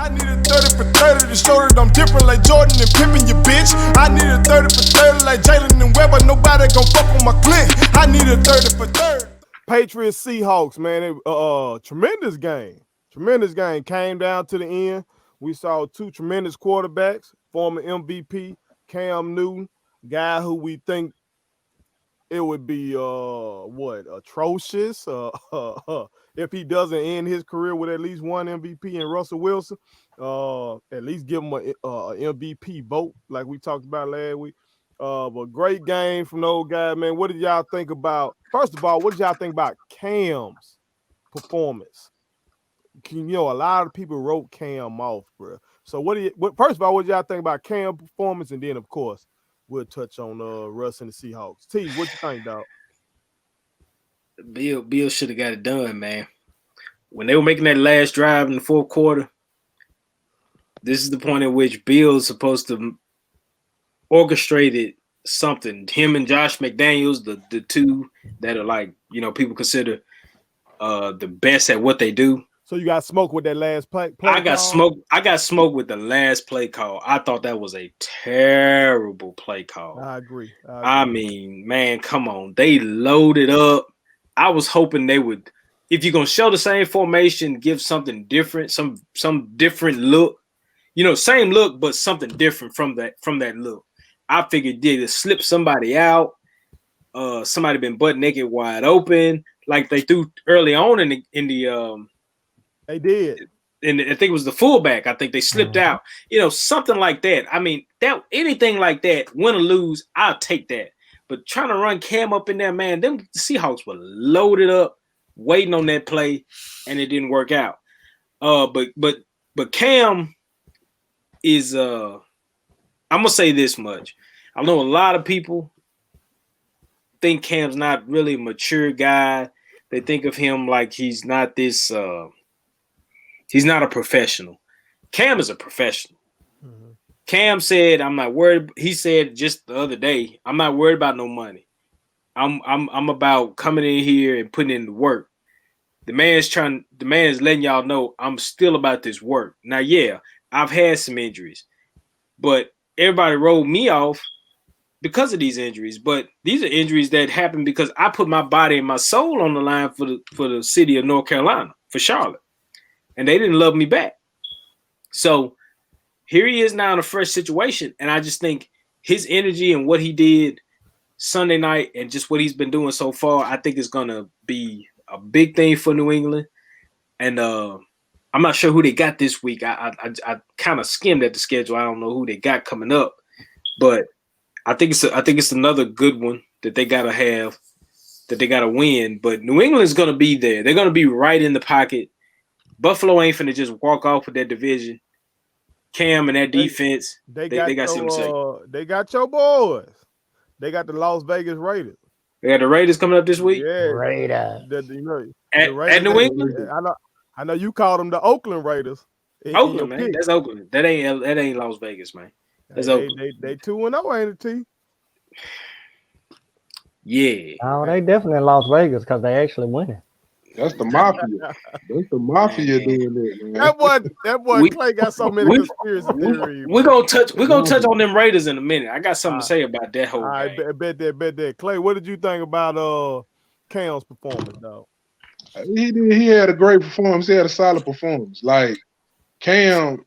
I need a 30 for 30 to show that I'm different like Jordan and Pippen, you bitch. I need a 30 for 30 like Jalen and Webber. Nobody gon' fuck on my clique. I need a 30 for 30. Patriots, Seahawks, man. Tremendous game. Tremendous game. Came down to the end. We saw two tremendous quarterbacks, former MVP, Cam Newton, guy who we think it would be atrocious if he doesn't end his career with at least one MVP, and Russell Wilson. At least give him a MVP vote like we talked about last week. But great game from the old guy, man. What did y'all think about? First of all, what did y'all think about Cam's performance? A lot of people wrote Cam off, bro. So first of all, what did y'all think about Cam's performance? And then, of course, we'll touch on Russ and the Seahawks. T, what you think, dog? Bill should have got it done, man. When they were making that last drive in the fourth quarter, this is the point at which Bill's supposed to orchestrated something. Him and Josh McDaniels, the two that are like, people consider the best at what they do. So you got smoked with that last play I got smoked with the last play call. I thought that was a terrible play call. I agree. I mean, man, come on. They loaded up. I was hoping they would, if you're gonna show the same formation, give something different, some different look. Same look, but something different from that look. I figured they to slip somebody out. Somebody been butt naked wide open, like they threw early on in the They did. And I think it was the fullback. I think they slipped out. Something like that. I mean, that anything like that, win or lose, I'll take that. But trying to run Cam up in there, man, the Seahawks were loaded up, waiting on that play, and it didn't work out. But Cam is I'm gonna say this much. I know a lot of people think Cam's not really a mature guy. They think of him like he's not this he's not a professional. Cam is a professional. Mm-hmm. Cam said, I'm not worried. He said just the other day, I'm not worried about no money. I'm about coming in here and putting in the work. The man's letting y'all know I'm still about this work. Now, yeah, I've had some injuries, but everybody rolled me off because of these injuries. But these are injuries that happened because I put my body and my soul on the line for the city of North Carolina, for Charlotte. And they didn't love me back. So here he is now in a fresh situation. And I just think his energy and what he did Sunday night and just what he's been doing so far, I think is going to be a big thing for New England. And I'm not sure who they got this week. I kind of skimmed at the schedule. I don't know who they got coming up. But I think it's another good one that they got to have, that they got to win. But New England's going to be there. They're going to be right in the pocket. Buffalo ain't finna just walk off with that division. Cam and that defense, they got something to say. They got your boys. They got the Las Vegas Raiders. They got the Raiders coming up this week. Yeah, Raiders. At New England. I know you called them the Oakland Raiders. Oakland, man. That's Oakland. That ain't Las Vegas, man. That's Oakland. They 2-0, ain't it, T? Yeah. Oh, they definitely Las Vegas because they actually winning. That's the mafia. That's the mafia doing it, man. That boy Clay got so many conspiracy theories. We're gonna touch on them Raiders in a minute. I got something to say about that whole game. I bet that. Clay, what did you think about Cam's performance, though? He had a great performance. He had a solid performance. Like Cam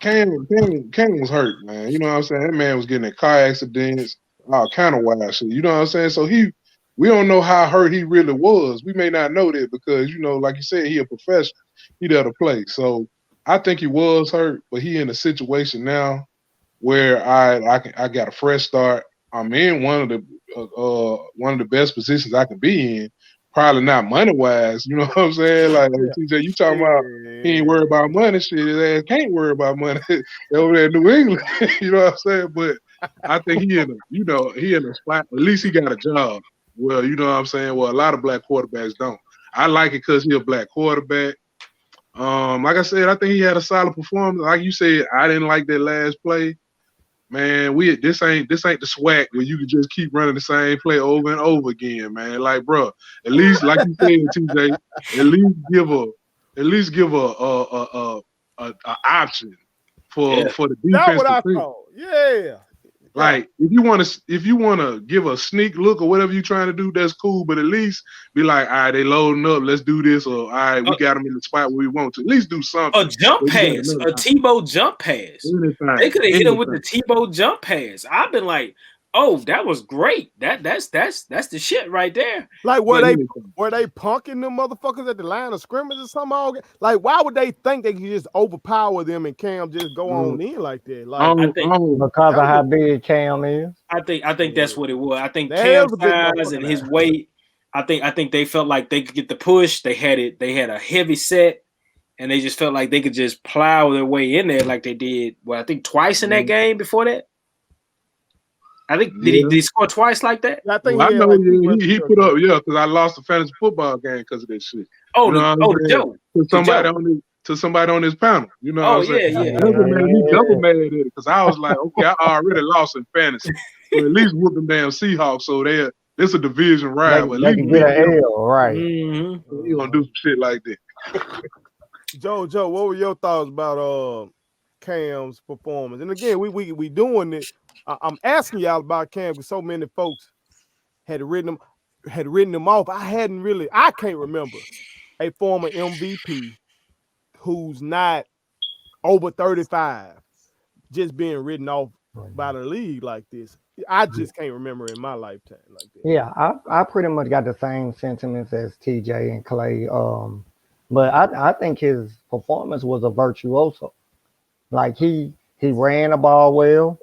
was hurt, man. You know what I'm saying? That man was getting in car accidents, all kind of wild shit. You know what I'm saying? So we don't know how hurt he really was. We may not know that because, like you said, he a professional. He there to play. So I think he was hurt, but he in a situation now where I got a fresh start. I'm in one of the best positions I can be in. Probably not money-wise, you know what I'm saying? Like TJ, you talking about he ain't worried about money, shit. His ass can't worry about money over there in New England. You know what I'm saying? But I think he in a spot. At least he got a job. Well, you know what I'm saying? Well, a lot of black quarterbacks don't. I like it because he's a black quarterback. Like I said, I think he had a solid performance. Like you said, I didn't like that last play. Man, this ain't the SWAC where you can just keep running the same play over and over again, man. Like, bro, at least like you said, TJ, at least give a a option for Yeah. the That's what defense I to think. thought. Yeah. Like if you want to give a sneak look or whatever you're trying to do, that's cool. But at least be like, all right, they loading up, let's do this, or all right, we got them in the spot where we want to. At least do something. A jump pass, a Tebow jump pass. They could have hit him with the Tebow jump pass. I've been like, oh, that was great. That's the shit right there. Like were they punking them motherfuckers at the line of scrimmage or something? Like why would they think they could just overpower them and Cam just go on in like that? Like because of how big Cam is. I think that's what it was. I think Cam's size and his weight. I think they felt like they could get the push. They had a heavy set, and they just felt like they could just plow their way in there like they did. Well, I think twice in that game before that. I think did he score twice like that? I think I know he put up because I lost the fantasy football game because of this shit. Oh, the joke to somebody on this panel. You know what I'm saying? Yeah. He double mad at it because I was like, okay, I already lost in fantasy. So at least whoop them damn Seahawks. So it's a division rival. They can get an L, right? Mm-hmm. You gonna do some shit like that. Joe, what were your thoughts about Cam's performance? And again, we doing it. I'm asking y'all about Cam because so many folks had written him off. I can't remember a former MVP who's not over 35 just being written off by the league like this. I just can't remember in my lifetime like that. Yeah, I pretty much got the same sentiments as TJ and Clay. But I think his performance was a virtuoso. Like he ran the ball well.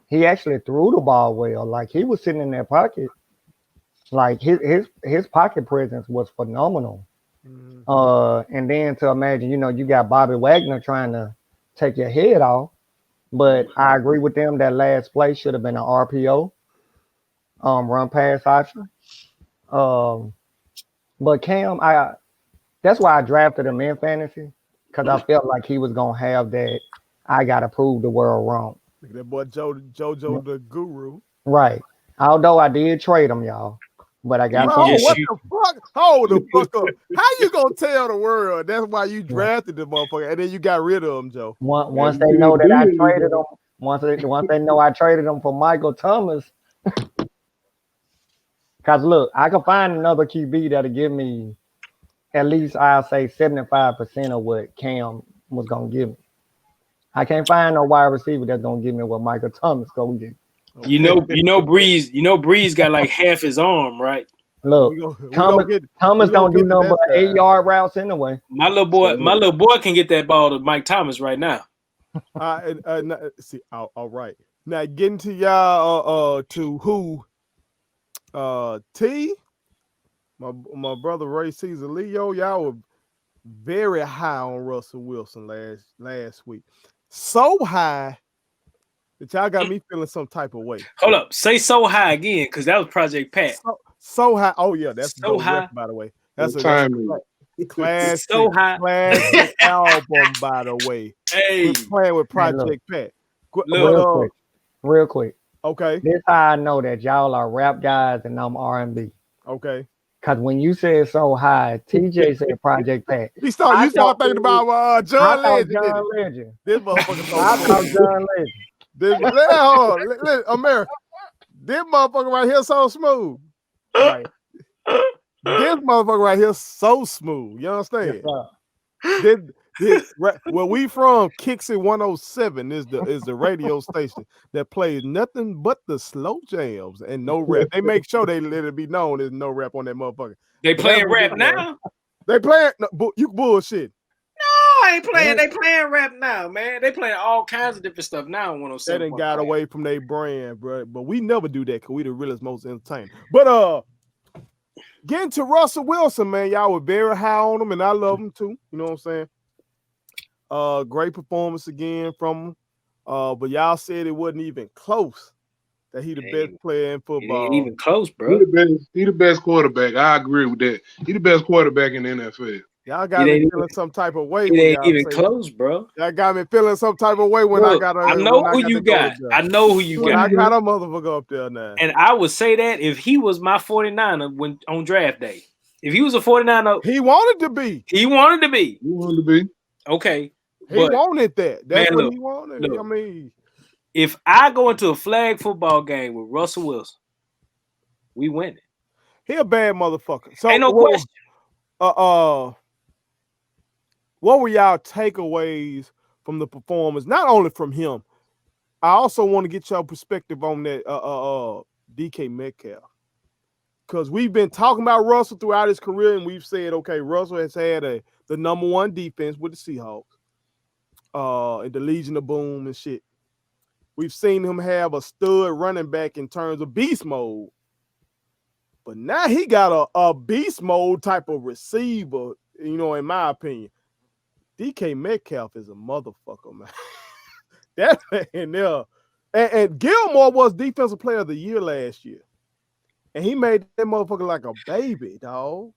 He actually threw the ball well. Like he was sitting in that pocket. Like his pocket presence was phenomenal. Mm-hmm. And then to imagine, you got Bobby Wagner trying to take your head off. But I agree with them that last play should have been an RPO, run pass option. But Cam, that's why I drafted him in fantasy because I felt like he was gonna have that. I gotta prove the world wrong. Look at that boy JoJo the guru. Right. Although I did trade him, y'all. But I got what the fuck? Hold the fuck up. How you gonna tell the world? That's why you drafted the motherfucker and then you got rid of him, Joe. Once they know that I traded him, once they know I traded him for Michael Thomas. Cause look, I can find another QB that'll give me at least I'll say 75% of what Cam was gonna give me. I can't find no wide receiver that's gonna give me what Michael Thomas gonna give. Breeze got like half his arm, right? Look, Thomas don't do nothing but 8-yard routes anyway. My little boy can get that ball to Mike Thomas right now. See, all right. Now getting to y'all to who T, my brother Ray Caesar Leo, y'all were very high on Russell Wilson last week. So high that y'all got me feeling some type of way. Hold up, say so high again, because that was Project Pat. So high. Oh yeah, that's so high. By the way, that's a classic, so high. Classic album. By the way, we're playing with Project Pat. Real quick. Okay. This how I know that y'all are rap guys and I'm R&B. Okay. Cause when you said so high, TJ said Project Pat. You start thinking about John Legend. John Legend. This motherfucker. I thought John Legend. America. This motherfucker right here so smooth. Right. This motherfucker right here so smooth. You understand? Where we from, Kicks It 107 is the radio station that plays nothing but the slow jams and no rap. They make sure they let it be known there's no rap on that motherfucker. They playing rap now? They playing you bullshit. No, I ain't playing. They playing rap now, man. They playing all kinds of different stuff now on 107. They done got away from their brand, bro. But we never do that because we the realest, most entertaining. But getting to Russell Wilson, man, y'all were very high on him, and I love him too. You know what I'm saying? Great performance again from him. But y'all said it wasn't even close that he the best player in football. It ain't even close, bro. He the best quarterback. I agree with that. He the best quarterback in the NFL. Y'all got me feeling some type of way. It ain't even close, bro. Y'all got me feeling some type of way when Look, I know who you got. I know who you got. I got a motherfucker up there now. And I would say that if he was my 49er when on draft day. If he was a 49er. He wanted to be. He wanted to be. He wanted to be. Okay. He But, wanted that. That's man, what look, he wanted. look. I mean, if I go into a flag football game with Russell Wilson, we win it. he a bad motherfucker. So, Ain't no question. What were y'all takeaways from the performance? Not only from him, I also want to get your perspective on that DK Metcalf. Because we've been talking about Russell throughout his career, and we've said, okay, Russell has had the number one defense with the Seahawks, and the Legion of Boom and shit. We've seen him have a stud running back in terms of beast mode. But now he got a beast mode type of receiver, in my opinion. DK Metcalf is a motherfucker, man. That man there. And Gilmore was Defensive Player of the Year last year. And he made that motherfucker like a baby, dog.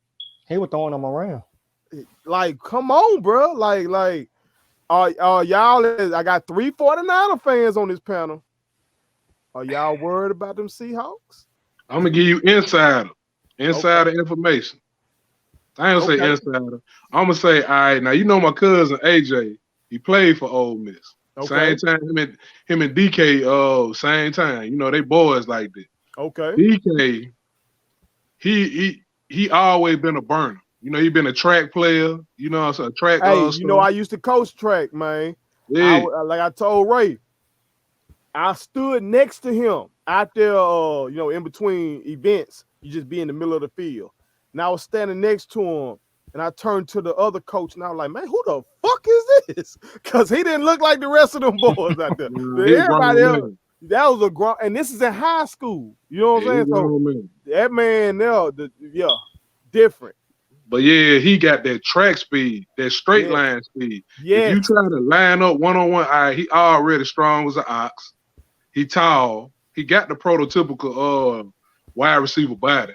He was throwing them around. Like, come on, bro. Like, y'all, I got 3 49er fans on this panel. Are y'all worried about them Seahawks? I'm gonna give you insider information. I ain't gonna say insider. I'm gonna say, all right, now you know my cousin AJ, he played for Ole Miss. Okay. Same time him and DK, same time. You know, they boys like that. Okay. DK, he always been a burner. You know, he been a track player. You know, so a track. Hey, I used to coach track, man. Yeah. Like I told Ray, I stood next to him out there, in between events. You just be in the middle of the field. And I was standing next to him, and I turned to the other coach, and I was like, man, who the fuck is this? Because he didn't look like the rest of them boys out there. Everybody else, that was a grown, and this is in high school. You know what I'm saying? So that man there, different. But yeah, he got that track speed, that straight line speed. Yeah. If you try to line up one-on-one, he already strong as an ox. He tall. He got the prototypical wide receiver body.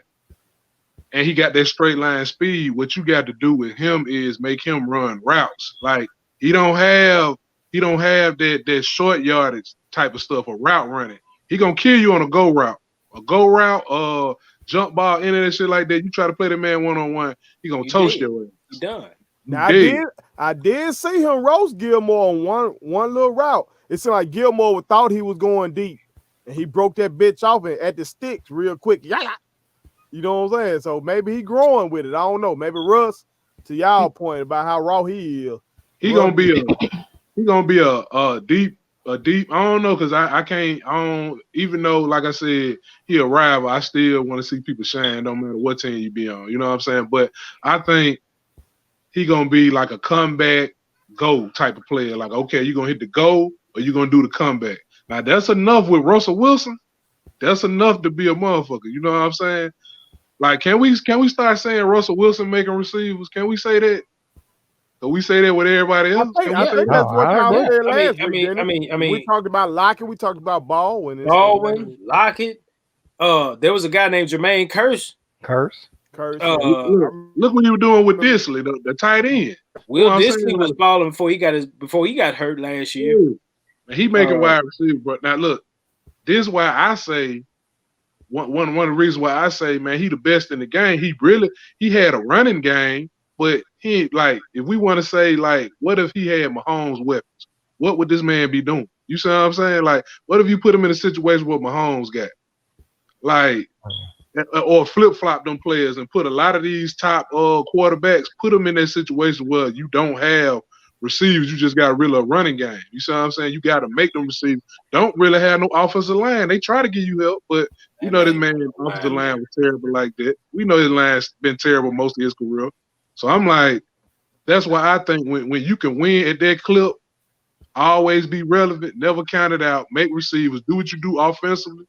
And he got that straight line speed. What you got to do with him is make him run routes. Like he don't have that short yardage type of stuff, a route running. He gonna kill you on a go route. A go route, jump ball, any of that shit like that. You try to play that man one-on-one, he gonna toast your ass. He done. Now I did see him roast Gilmore on one little route. It seemed like Gilmore thought he was going deep, and he broke that bitch off at the sticks real quick. Yeah. You know what I'm saying? So maybe he growing with it. I don't know. Maybe Russ, to y'all point about how raw he is. He gonna be a deep. I don't know, because I don't, even though, like I said, he a rival, I still want to see people shine, no matter what team you be on. You know what I'm saying? But I think he gonna be like a comeback go type of player. Like, okay, you gonna hit the go or you gonna do the comeback. Now that's enough with Russell Wilson. That's enough to be a motherfucker. You know what I'm saying? Like, can we start saying Russell Wilson making receivers? Can we say that? So we say that with everybody else. I think that's what y'all said last week. I mean, we talked about Lockett, we talked about Baldwin, Lockett. There was a guy named Jermaine Curse. Look what you were doing with Disley, the tight end. Will Disley was balling before he got hurt last year. Yeah. He making wide receiver, but now look, this is why I say one of the reasons why I say, man, he the best in the game. He had a running game, but he, like, if we want to say, like, what if he had Mahomes' weapons? What would this man be doing? You see what I'm saying? Like, what if you put him in a situation where Mahomes got? Like, or flip-flop them players and put a lot of these top quarterbacks, put them in that situation where you don't have receivers, you just got really a running game. You see what I'm saying? You got to make them receive. Don't really have no offensive line. They try to give you help, but you know this man offensive line was terrible like that. We know his line's been terrible most of his career. So I'm like, that's why I think when you can win at that clip, always be relevant, never count it out, make receivers, do what you do offensively,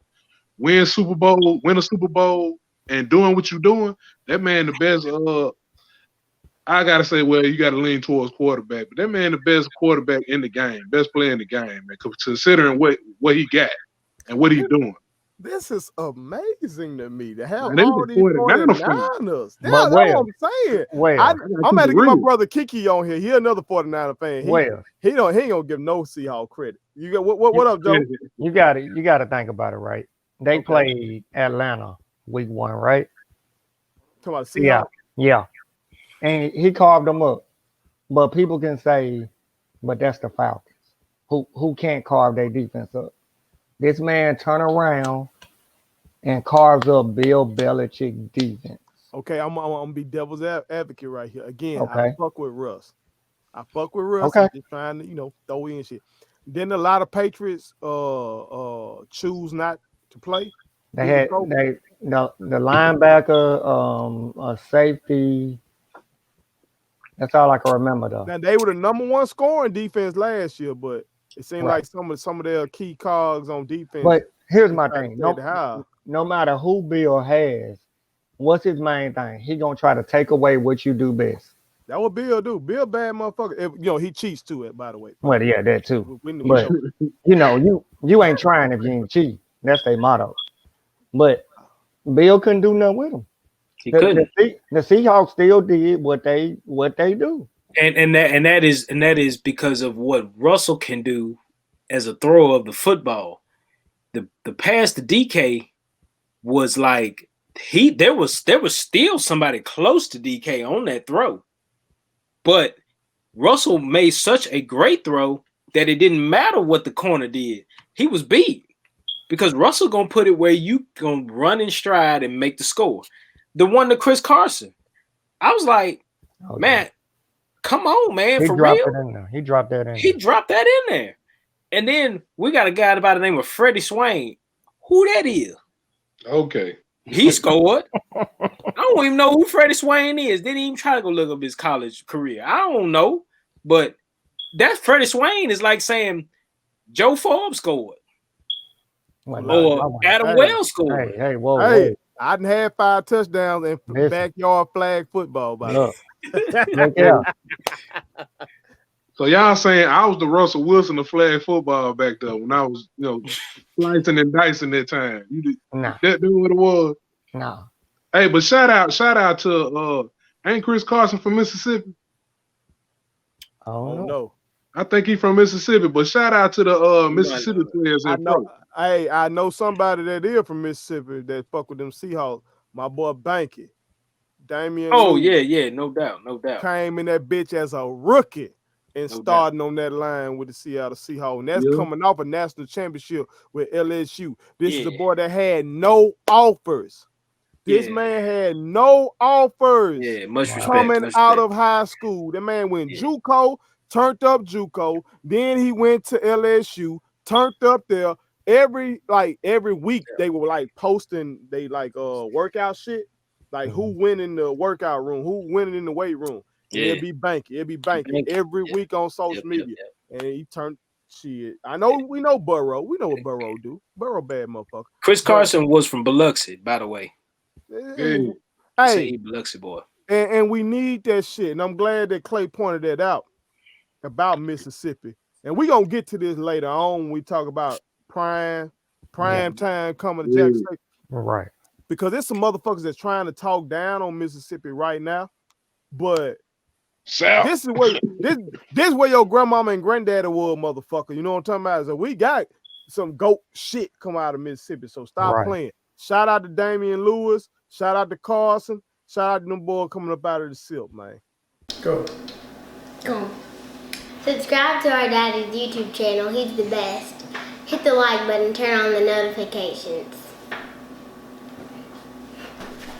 win a Super Bowl, and doing what you're doing, that man the best. I gotta say, well, you gotta lean towards quarterback, but that man the best quarterback in the game, best player in the game, man, considering what he got and what he's doing. This is amazing to me to have man, all these 49ers. That's what I'm saying. I'm about to get my brother Kiki on here. He another 49er fan. He ain't gonna give no Seahawks credit. You got what up, Joe? You gotta think about it, right? They played Atlanta week 1, right? Talking about Seahawks? Yeah. And he carved them up. But people can say, but that's the Falcons, who can't carve their defense up. This man turn around and carves up Bill Belichick defense. Okay, I'm gonna be devil's advocate right here. Again, I Okay. fuck with Russ. I fuck with Russ. Okay. He's just trying to, throw in shit. Then a lot of Patriots choose not to play. They Who's the had coach? the linebacker, a safety. That's all I can remember though. Now they were the number one scoring defense last year, but it seemed Right. like some of their key cogs on defense. But here's my decided thing. to stay at the house. No matter who Bill has, what's his main thing? He gonna try to take away what you do best. That what Bill do. Bill bad motherfucker. He cheats too. By the way. Well, yeah, that too. We But you ain't trying if you ain't cheat. That's their motto. But Bill couldn't do nothing with him. He couldn't. The Seahawks still did what they do. And that is because of what Russell can do as a thrower of the football. The pass to DK was like there was still somebody close to DK on that throw. But Russell made such a great throw that it didn't matter what the corner did. He was beat because Russell gonna put it where you gonna run in stride and make the score. The one to Chris Carson, I was like, man, come on, man, for real. He dropped that in. He dropped that in there. And then we got a guy by the name of Freddie Swain. Who that is? Okay. He scored. I don't even know who Freddie Swain is. Didn't even try to go look up his college career. I don't know. But that Freddie Swain is like saying Joe Forbes scored. Or Adam Wells scored. Hey, whoa. I done had 5 touchdowns in backyard flag football. Look, So y'all saying I was the Russell Wilson of flag football back there when I was, slicing and dicing that time. That knew what it was. No. Hey, but shout out to ain't Chris Carson from Mississippi? Oh no. I think he's from Mississippi, but shout out to the Mississippi players. I know somebody that is from Mississippi that fuck with them Seahawks. My boy Banky. Damian. Oh, Lewis yeah, no doubt. Came in that bitch as a rookie and starting on that line with the Seattle Seahawks. And that's coming off a national championship with LSU. This is a boy that had no offers. This man had no offers. Yeah, much respect. Coming out of high school. The man went JUCO, turned up JUCO. Then he went to LSU, turned up there. Every week they were like posting they workout shit. Like who went in the workout room, who went in the weight room. It'd be Banky every week on social media. And he turned shit. I know we know Burrow. We know what Burrow do. Burrow bad motherfucker. Chris Carson was from Biloxi, by the way. Hey, Biloxi boy. And we need that shit. And I'm glad that Clay pointed that out about Mississippi. And we're gonna get to this later on when we talk about prime time coming to Jackson State. Right. Because there's some motherfuckers that's trying to talk down on Mississippi right now. But this is where your grandmama and granddaddy was, motherfucker. You know what I'm talking about? So we got some GOAT shit come out of Mississippi. So stop playing. Shout out to Damian Lewis. Shout out to Carson. Shout out to them boys coming up out of the silk, man. Go. Subscribe to our daddy's YouTube channel. He's the best. Hit the like button, turn on the notifications.